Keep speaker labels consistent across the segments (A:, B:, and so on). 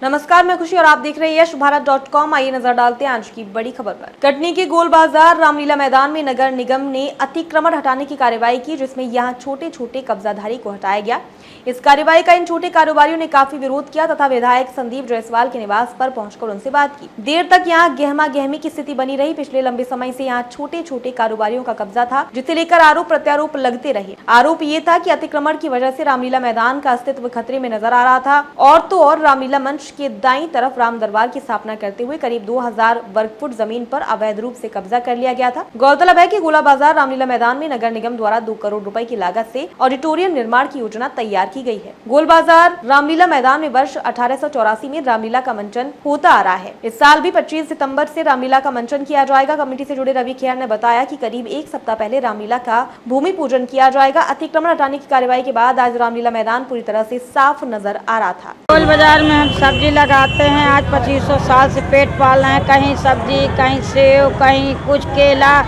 A: नमस्कार, मैं खुशी और आप देख रहे हैं यशभारत.com। आइए नजर डालते हैं आज की बड़ी खबर पर। कटनी के गोल बाजार रामलीला मैदान में नगर निगम ने अतिक्रमण हटाने की कार्रवाई की, जिसमें यहां छोटे छोटे कब्जाधारी को हटाया गया। इस कार्रवाई का इन छोटे कारोबारियों ने काफी विरोध किया तथा विधायक संदीप जायसवाल के निवास पर पहुंचकर उनसे बात की। देर तक यहाँ गहमा गहमी की स्थिति बनी रही। पिछले लंबे समय से यहाँ छोटे छोटे कारोबारियों का कब्जा था, जिसे लेकर आरोप प्रत्यारोप लगते रहे। आरोप ये था कि अतिक्रमण की वजह से रामलीला मैदान का अस्तित्व खतरे में नजर आ रहा था। और तो और रामलीला मंच के दाईं तरफ राम दरबार की स्थापना करते हुए करीब 2000 वर्ग फुट जमीन पर अवैध रूप से कब्जा कर लिया गया था। गौरतलब है कि गोला बाजार रामलीला मैदान में नगर निगम द्वारा 2 करोड़ रुपए की लागत से ऑडिटोरियम निर्माण की योजना तैयार की गई है। गोल बाजार रामलीला मैदान में वर्ष 1884 में रामलीला का मंचन होता आ रहा है। इस साल भी 25 सितंबर से रामलीला का मंचन किया जाएगा। कमेटी से जुड़े रवि खेर ने बताया कि करीब 1 सप्ताह पहले रामलीला का भूमि पूजन किया जाएगा। अतिक्रमण हटाने की कार्रवाई के बाद आज रामलीला मैदान पूरी तरह से साफ नजर आ रहा था।
B: गोल बाजार में हम सब्जी लगाते हैं, आज 2500 साल से पेट पाल रहे हैं। कहीं सब्जी, कहीं सेव, कहीं कुछ केला।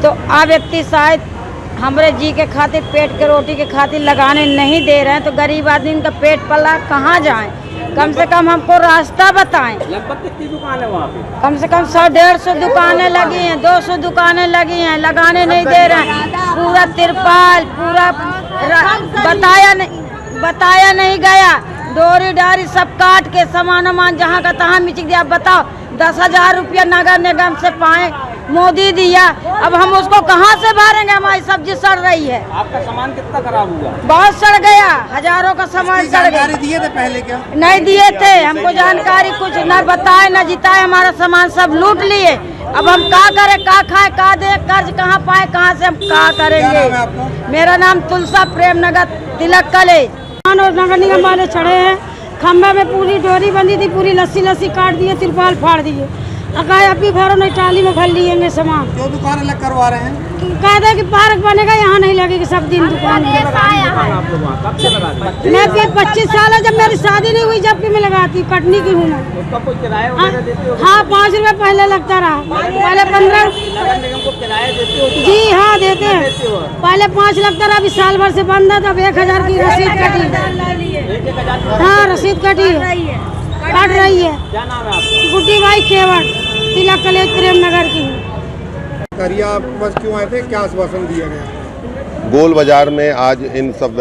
B: तो अब व्यक्ति शायद हमारे जी के खातिर, पेट के रोटी के खातिर लगाने नहीं दे रहे हैं, तो गरीब आदमी का पेट पला कहाँ जाएं? कम से कम हमको रास्ता बताएं।
C: लगभग कितनी दुकान है वहाँ पे?
B: कम से कम 100-150 दुकानें लगी हैं, 200 दुकानें लगी हैं, लगाने नहीं दे रहे हैं। पूरा तिरपाल पूरा बताया नहीं गया। डोरी डारी सब काट के सामान जहाँ का तहाँ मिचिक दिया। बताओ 10,000 रुपया नगर निगम से पाए मोदी दिया, अब हम उसको कहाँ से भरेंगे? हमारी सब्जी सड़ रही है।
C: आपका सामान कितना खराब हुआ?
B: बहुत सड़ गया, हजारों का सामान सड़ गया।
D: दिए थे पहले क्या?
B: नहीं दिए थे, हमको जानकारी कुछ न बताए न जिताए, हमारा सामान सब लूट लिए। अब हम क्या करें, क्या खाए, क्या दे, कर्ज कहाँ पाए, कहाँ से हम क्या करेंगे? मेरा नाम तुलसा प्रेम नगर तिलक कॉलेज। और नगर निगम वाले चढ़े हैं, खम्भे में पूरी डोरी बंधी थी, पूरी लस्सी काट दिए, तिरपाल फाड़ दिए। अकाय अभी भरो नहीं, टाली में भर लिए सामान।
D: जो दुकान अलग करवा रहे हैं,
B: कहते हैं कि पार्क बनेगा, यहाँ नहीं लगेगी सब दिन दुकान। मैं 25 साल है, जब मेरी शादी नहीं हुई जबकि मैं लगाती, कटनी की हूँ मैं।
C: उसका कोई किराया वगैरह देते हो?
B: हाँ, 5 रुपए पहले लगता रहा, पहले 15।
C: नगर निगम को किराया देते हो?
B: जी हाँ देते हैं, पहले 5 लगता रहा, अभी साल भर से बंद है। तब 1000 की रसीद कटी। हाँ, रसीद कटी कट रही है।
C: क्या नाम है आपका?
B: गुड्डी by खेवड़, Tilak college Prem Nagar की।
D: करिया बस क्यों आए थे, क्या आश्वासन दिया गया?
E: गोल बाजार में आज इन सब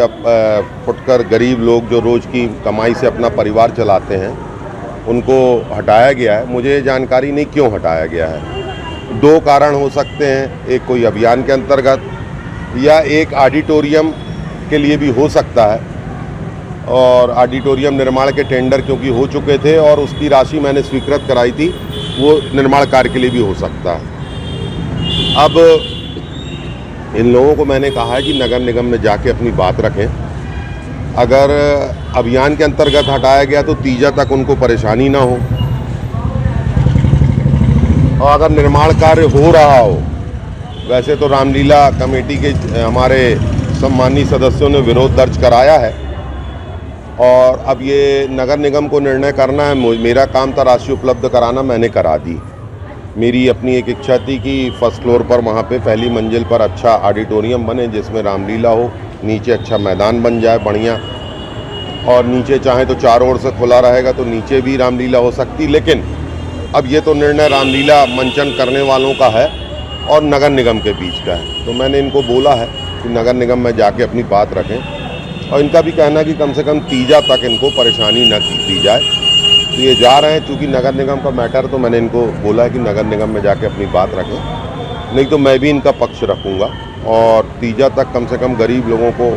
E: फुटकर गरीब लोग जो रोज़ की कमाई से अपना परिवार चलाते हैं, उनको हटाया गया है। मुझे जानकारी नहीं क्यों हटाया गया है। 2 कारण हो सकते हैं, एक कोई अभियान के अंतर्गत या एक ऑडिटोरियम के लिए भी हो सकता है। और ऑडिटोरियम निर्माण के टेंडर क्योंकि हो चुके थे और उसकी राशि मैंने स्वीकृत कराई थी, वो निर्माण कार्य के लिए भी हो सकता है। अब इन लोगों को मैंने कहा है कि नगर निगम में जाके अपनी बात रखें। अगर अभियान के अंतर्गत हटाया गया तो तीजा तक उनको परेशानी ना हो, और अगर निर्माण कार्य हो रहा हो, वैसे तो रामलीला कमेटी के हमारे सम्मानीय सदस्यों ने विरोध दर्ज कराया है और अब ये नगर निगम को निर्णय करना है। मेरा काम था राशि उपलब्ध कराना, मैंने करा दी। मेरी अपनी एक इच्छा थी कि फर्स्ट फ्लोर पर वहाँ पे पहली मंजिल पर अच्छा ऑडिटोरियम बने जिसमें रामलीला हो, नीचे अच्छा मैदान बन जाए बढ़िया, और नीचे चाहे तो चारों ओर से खुला रहेगा तो नीचे भी रामलीला हो सकती। लेकिन अब ये तो निर्णय रामलीला मंचन करने वालों का है और नगर निगम के बीच का है। तो मैंने इनको बोला है कि नगर निगम में जाके अपनी बात रखें, और इनका भी कहना कि कम से कम तीजा तक इनको परेशानी न दी जाए। तो ये जा रहे हैं, चूँकि नगर निगम का मैटर, तो मैंने इनको बोला है कि नगर निगम में जाके अपनी बात रखें, नहीं तो मैं भी इनका पक्ष रखूँगा और तीजा तक कम से कम गरीब लोगों को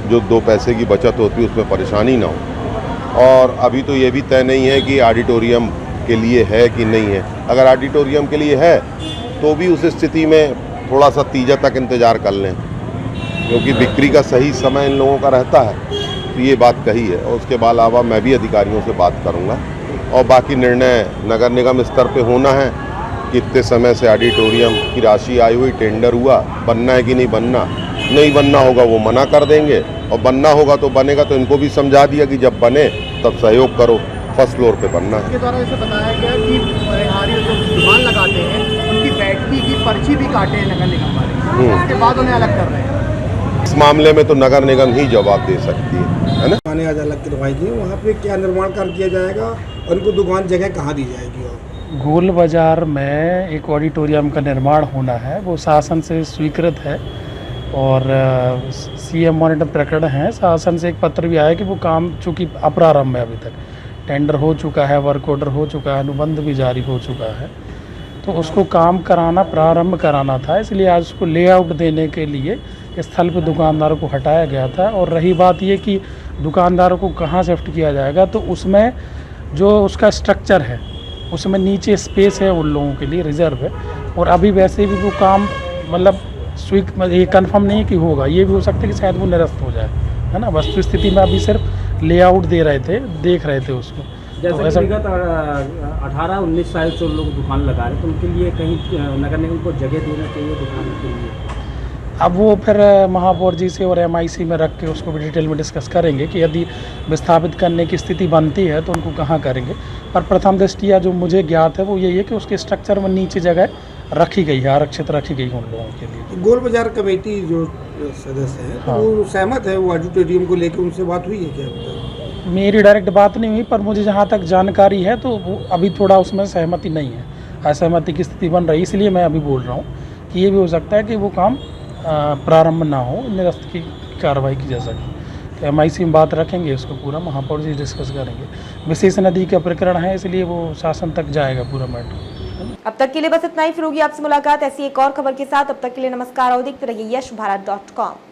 E: जो 2 पैसे की बचत होती है उसमें परेशानी ना हो। और अभी तो ये भी तय नहीं है कि ऑडिटोरियम के लिए है कि नहीं है। अगर ऑडिटोरियम के लिए है तो भी उस स्थिति में थोड़ा सा तीजा तक इंतज़ार कर लें, क्योंकि बिक्री का सही समय इन लोगों का रहता है। तो ये बात कही है, और उसके अलावा मैं भी अधिकारियों से बात करूंगा और बाकी निर्णय नगर निगम स्तर पे होना है कि इतने समय से ऑडिटोरियम की राशि आई हुई, टेंडर हुआ, बनना है कि नहीं बनना। नहीं बनना होगा वो मना कर देंगे, और बनना होगा तो बनेगा। तो इनको भी समझा दिया कि जब बने तब सहयोग करो, फर्स्ट फ्लोर पे बनना है।
D: इसके द्वारा जैसे बताया गया कि जो दुकान लगाते हैं उनकी बैठकी की पर्ची भी काटे हैं नगर निगम वाले, उसके बाद उन्हें अलग कर रहे हैं।
E: इस मामले में तो नगर निगम ही जवाब दे सकती है। है ना।
F: दुकानें आज अलग करवाई गई, वहाँ पे क्या निर्माण कार्य किया जाएगा और उनको दुकान जगह कहाँ दी जाएगी? और
G: गोल बाज़ार में एक ऑडिटोरियम का निर्माण होना है, वो शासन से स्वीकृत है और सीएम मॉनिटर प्रकरण है। शासन से एक पत्र भी आया कि वो काम चूँकि अप्रारंभ है, अभी तक टेंडर हो चुका है, वर्क ऑर्डर हो चुका है, अनुबंध भी जारी हो चुका है, तो उसको काम कराना प्रारंभ कराना था। इसलिए आज उसको लेआउट देने के लिए स्थल पे दुकानदारों को हटाया गया था। और रही बात ये कि दुकानदारों को कहाँ शिफ्ट किया जाएगा, तो उसमें जो उसका स्ट्रक्चर है उसमें नीचे स्पेस है उन लोगों के लिए, रिजर्व है। और अभी वैसे भी वो काम मतलब ये कंफर्म नहीं कि होगा, ये भी हो सकता है कि शायद वो निरस्त हो जाए, है ना। वस्तु स्थिति में अभी सिर्फ लेआउट दे रहे थे, देख रहे थे उसको।
C: जैसे कि विगत 18-19 साल से लोग दुकान लगा रहे, तो उनके लिए कहीं नगर निगम को जगह देना चाहिए दुकान के लिए।
G: अब वो फिर महापौर जी से और एमआईसी में रख के उसको भी डिटेल में डिस्कस करेंगे कि यदि विस्थापित करने की स्थिति बनती है तो उनको कहाँ करेंगे। पर प्रथम दृष्टिया जो मुझे ज्ञात है वो यही है कि उसके स्ट्रक्चर में नीचे जगह रखी गई है, आरक्षित रखी गई है उन लोगों के लिए।
F: गोल बाजार कमेटी जो सदस्य हैं,
G: हाँ।
F: वो सहमत है, वो ऑडिटोरियम को लेकर उनसे बात हुई है क्या अभी तक?
G: मेरी डायरेक्ट बात नहीं हुई, पर मुझे जहाँ तक जानकारी है तो वो अभी थोड़ा उसमें सहमति नहीं है, असहमति की स्थिति बन रही। इसलिए मैं अभी बोल रहा हूँ कि ये भी हो सकता है कि वो काम प्रारंभ ना हो, निरस्त की कार्रवाई की जा सके। तो एमआईसी में बात रखेंगे, उसको पूरा महापौर जी डिस्कस करेंगे। विशेष नदी का प्रकरण है, इसलिए वो शासन तक जाएगा पूरा मैटर।
A: अब तक के लिए बस इतना ही। फिर होगी आपसे मुलाकात ऐसी एक और खबर के साथ। अब तक के लिए नमस्कार और देखते रहिए यशभारत.com।